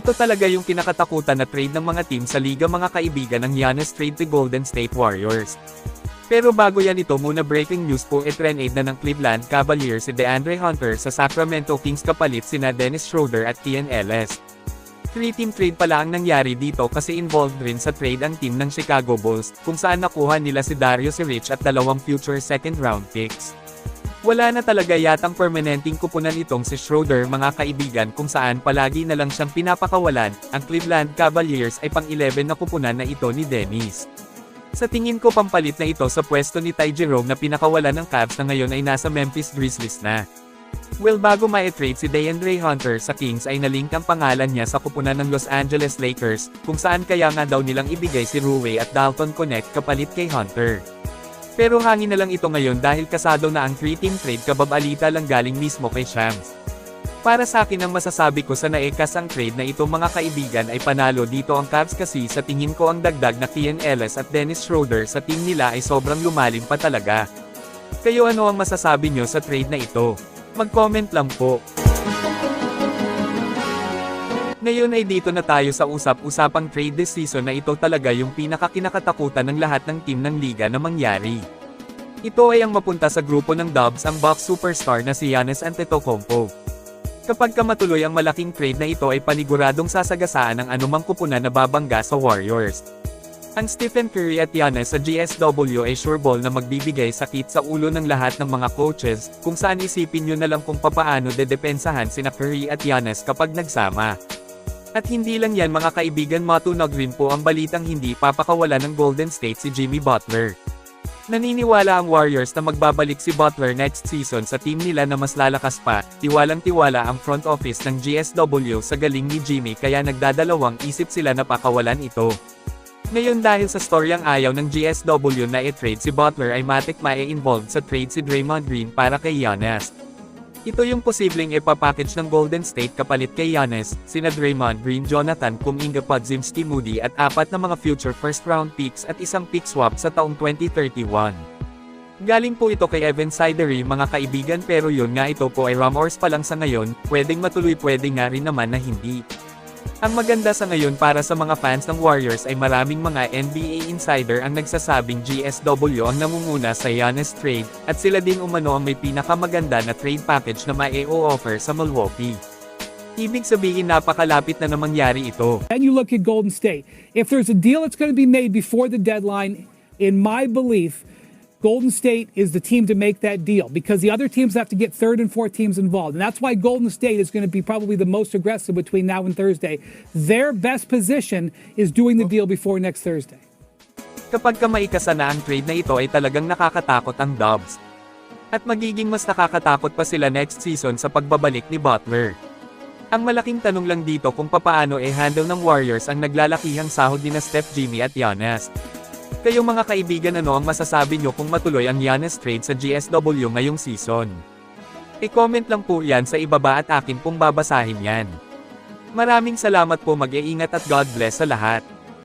Ito talaga yung kinakatakutan na trade ng mga team sa liga mga kaibigan ng Giannis trade to Golden State Warriors. Pero bago yan ito muna breaking news po trade na ng Cleveland Cavaliers si DeAndre Hunter sa Sacramento Kings kapalit sina Dennis Schroeder at Keon Ellis. 3-team trade pala ang nangyari dito kasi involved rin sa trade ang team ng Chicago Bulls, kung saan nakuha nila si Dario Saric at 2 future second round picks. Wala na talaga yatang permanenteng kupunan itong si Schroeder mga kaibigan kung saan palagi na lang siyang pinapakawalan, ang Cleveland Cavaliers ay pang-11 na kupunan na ito ni Dennis. Sa tingin ko pampalit na ito sa pwesto ni Ty Jerome na pinakawalan ng Cavs na ngayon ay nasa Memphis Grizzlies na. Well, bago ma-trade si DeAndre Hunter sa Kings ay nalink ang pangalan niya sa kupunan ng Los Angeles Lakers, kung saan kaya nga daw nilang ibigay si Rui at Dalton Connect kapalit kay Hunter. Pero hangin na lang ito ngayon dahil kasado na ang 3-team trade kababalita lang galing mismo kay Shams. Para sa akin ang masasabi ko sa naekas ang trade na ito mga kaibigan ay panalo dito ang Cavs kasi sa tingin ko ang dagdag na Keon Ellis at Dennis Schroeder sa team nila ay sobrang lumalim pa talaga. Kayo ano ang masasabi nyo sa trade na ito? Mag-comment lang po. Ngayon ay dito na tayo sa usap-usapang trade this season na ito talaga yung pinakakinakatakutan ng lahat ng team ng liga na mangyari. Ito ay ang mapunta sa grupo ng Dubs ang Bucks superstar na si Giannis Antetokounmpo. Kapag matuloy ang malaking trade na ito ay paniguradong sasagasaan ng anumang kupunan na babangga sa Warriors. Ang Stephen Curry at Giannis sa GSW ay sure ball na magbibigay sakit sa ulo ng lahat ng mga coaches, kung saan isipin nyo na lang kung papaano dedepensahan sina Curry at Giannis kapag nagsama. At hindi lang yan mga kaibigan, matunog rin po ang balitang hindi papakawalan ng Golden State si Jimmy Butler. Naniniwala ang Warriors na magbabalik si Butler next season sa team nila na mas lalakas pa, tiwalang-tiwala ang front office ng GSW sa galing ni Jimmy kaya nagdadalawang isip sila na pakawalan ito. Ngayon dahil sa storyang ayaw ng GSW na i-trade si Butler ay matik ma-involved sa trade si Draymond Green para kay Giannis. Ito yung posibleng ipapackage ng Golden State kapalit kay Giannis, sina Draymond Green, Jonathan Kuminga, Podziemski, Moody at 4 na mga future first round picks at isang pick swap sa taong 2031. Galing po ito kay Evan Sidery mga kaibigan, pero yun nga ito po ay rumors pa lang sa ngayon, pwedeng matuloy pwede nga rin naman na hindi. Ang maganda sa ngayon para sa mga fans ng Warriors ay maraming mga NBA insider ang nagsasabing GSW ang namumuna sa Giannis trade, at sila din umano ang may pinakamaganda na trade package na mai-o-offer sa Milwaukee. Ibig sabihin napakalapit na mangyari ito. And you look at Golden State. If there's a deal that's going to be made before the deadline, in my belief, Golden State is the team to make that deal because the other teams have to get third and fourth teams involved. And that's why Golden State is going to be probably the most aggressive between now and Thursday. Their best position is doing the deal before next Thursday. Kapag maikasa na ang trade na ito ay talagang nakakatakot ang Dubs. At magiging mas nakakatakot pa sila next season sa pagbabalik ni Butler. Ang malaking tanong lang dito kung papaano handle ng Warriors ang naglalakihang sahod ni na Steph, Jimmy at Giannis. Kayo mga kaibigan, ano ang masasabi nyo kung matuloy ang Giannis trade sa GSW ngayong season? I-comment lang po yan sa ibaba at akin pong babasahin yan. Maraming salamat po, mag-iingat at God bless sa lahat.